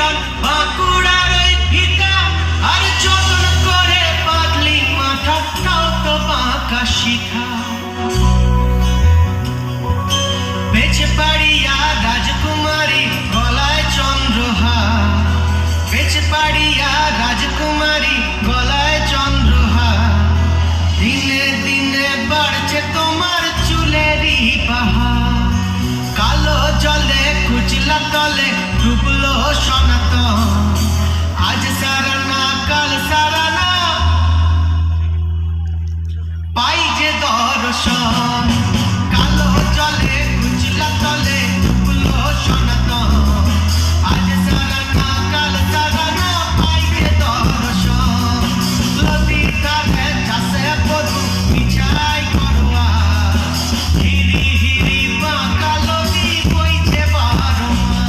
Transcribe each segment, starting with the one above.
গান বাঁকুড়ার ওই ফিতা আর যতন করে পাগলি মাথা তাও তো বাঁকা শিখা বেঁচে পাড়িয়া রাজকুমারী গলায় চন্দ্রহার বেঁচে পাড়িয়া রাজকুমারী গলায় চন্দ্রহার দিনে দিনে বাড়ছে তোমার চুলেরই বাহার কালো জলে কুচলা তলে ডুবলো সনাতন আজ সারা না কাল সারা না পাই যে দর্শন কালো জলে কুচলা তলে ডুবলো সনাতন আজ সারা না কাল সারা না পাই যে দর্শন নদীর ধারে চাষে পদু বিছাই করোয়া হিরি হিরি বাঁকা নদী বইছে বারোয়া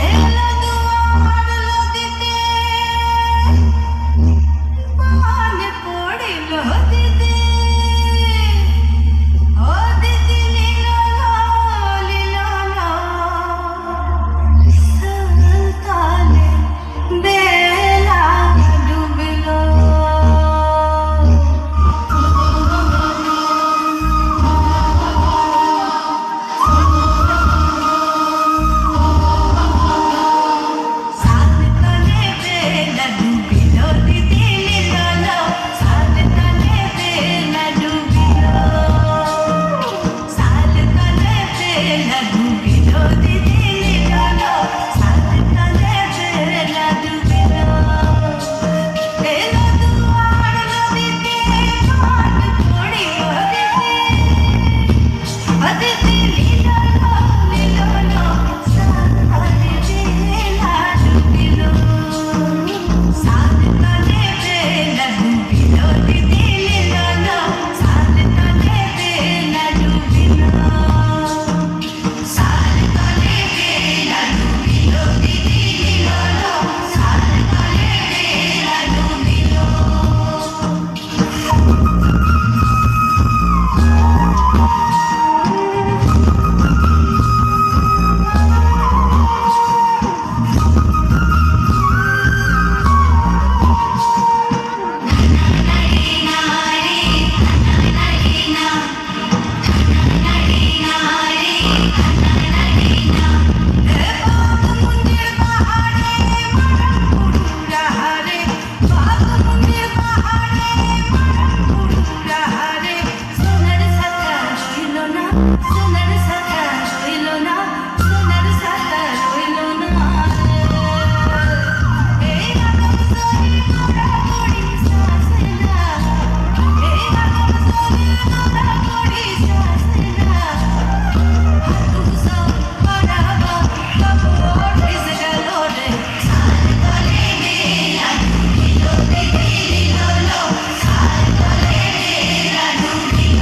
এলো দুয়ার নদীতে মনে পড়িল দিদি ও দিদি লীল সুলতানে বেলা ডুবল সাত তলে বেলা ডুবিল দিদি লীল সাত তলে বেলা ডুবিল সাত তলে বেলা ডুবিল দিদি লীল সাত তলে বেলা ডুবিল এলো দুয়ার নদীতে মনে পড়িল দিদি অদিতি লীল সাতলে বেলা ডুবিল সাতলে বেলা ডুবিল দিদি লীল সাতলে বেলা ডুবিল সাতলে বেলা ডুবিল দিদি লীল সাতলে বেলা ডুবিল বাঘমুন্ডির পাহাড়ে মরণ পুরুরা হারে বাঘমুন্ডির পাহাড়ে মরণ পুরুরা হারে সোনার সাথা রইল না সোনার সাথা রইল না সোনার সাথা রইল না এই রাগম সরি মোরা করি শাসনা এই রাগম সরি মোরা করি শাসনা তু সব পড়াবা কবর ইস গেল রে সাতলে বেলা ডুবিল দিদি লীল সাতলে বেলা ডুবিল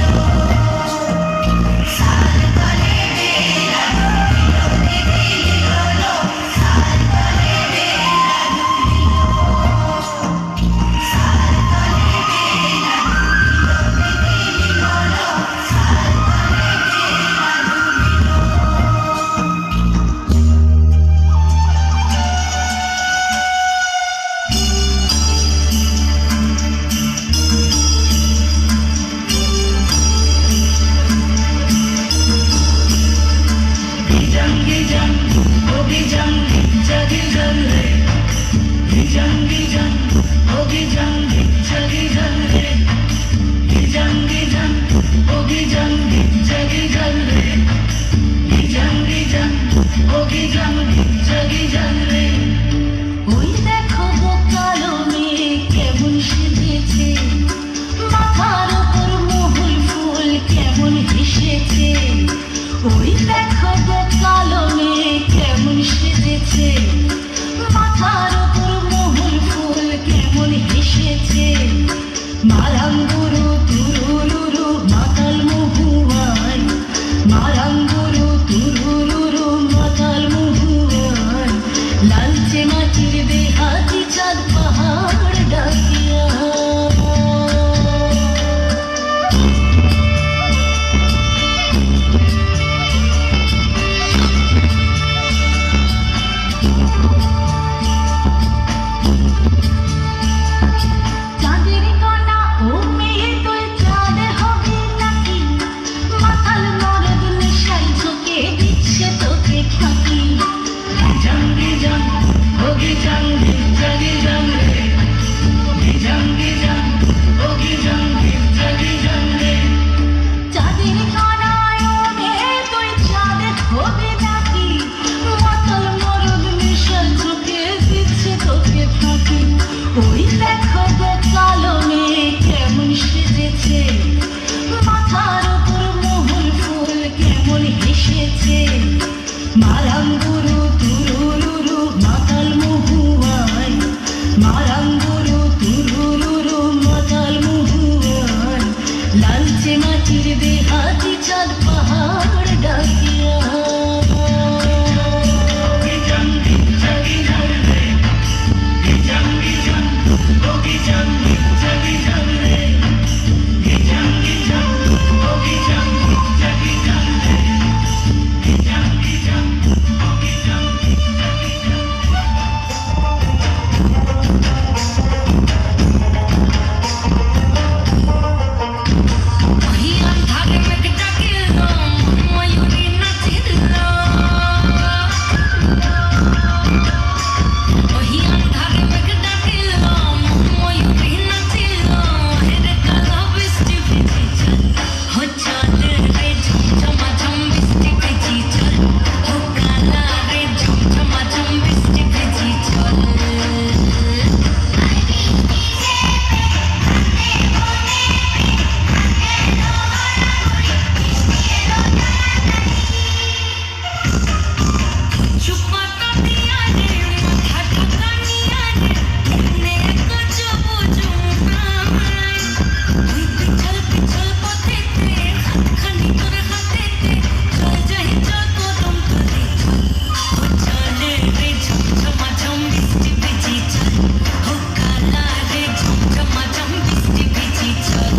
সাতলে বেলা ডুবিল দিদি লীল সাতলে বেলা ডুবিল সাতলে বেলা ডুবিল দিদি লীল সাতলে বেলা ডুবিল গিজাং গিজাং ও গিজাং গিজা গিজাং রে গিজাং গিজাং ও গিজাং গিজা গিজাং রে গিজাং গিজাং ও গিজাং গিজা গিজাং রে গিজাং গিজাং ও গিজাং গিজা গিজাং রে ওই দেখো কালো মেয়ে কেমন সেজেছে মাথার উপর মহুল ফুল কেমন হেসেছে ওই দেখো কালো মেয়ে কেমন সেজেছে মাথার উপর মহুল ফুল কেমন হেসেছে মালাঙ্গুরু তুরুরুরু মাতাল মহুয়ায় মালাঙ্গুরু তুরুরুরু মাতাল মহুয়ায় লালচে মাটির দেহাতি চাঁদ পাহাড় ডাকিয়া ওহি আন্ধারে মেঘ ডাকিলাম ময়ূরী নাচিলাম হেরে কালা বৃষ্টি ভিজি চল হো চল রে ঝমঝমা ঝম বৃষ্টি ভিজি চল হো কালা রে ঝমঝমা ঝম বৃষ্টি ভিজি চল চুপাতা দিয়া রে মাথা ঢাকা নিয়া রে মনে গজব জুমনাই ওই পিছল পিছল পথেতে হাতখানি তোর হাতেতে চল যাই চল কদম তলে চল ও চলে রে ঝমঝমা ঝম বৃষ্টি ভিজি চল ও কালা রে ঝমঝমা ঝম বৃষ্টি ভিজি চল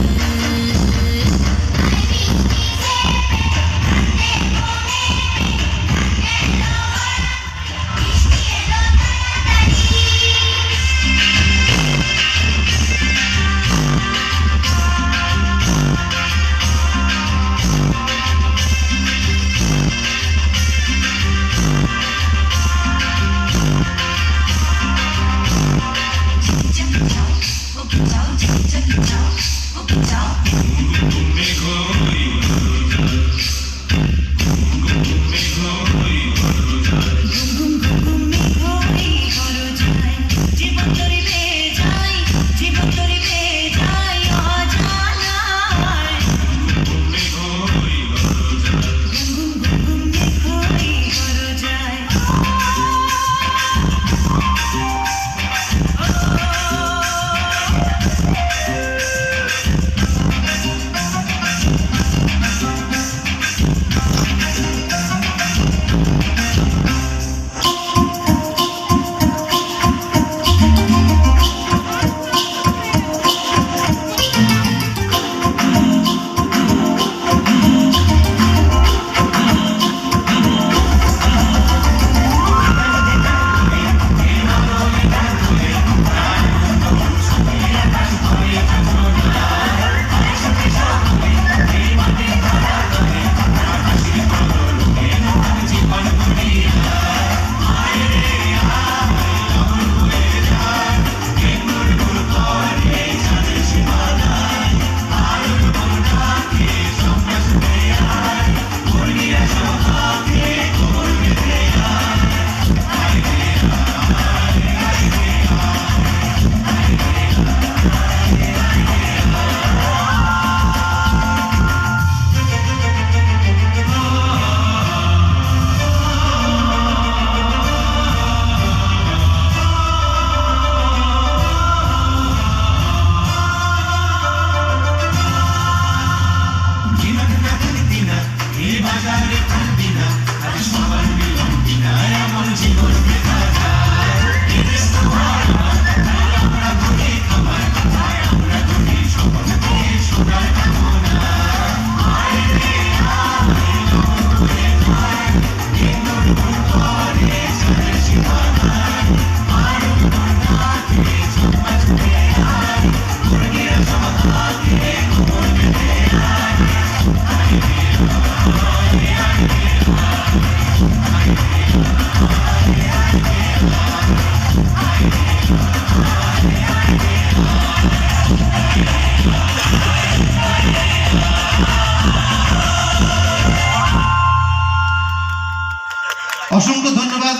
অসংখ্য ধন্যবাদ।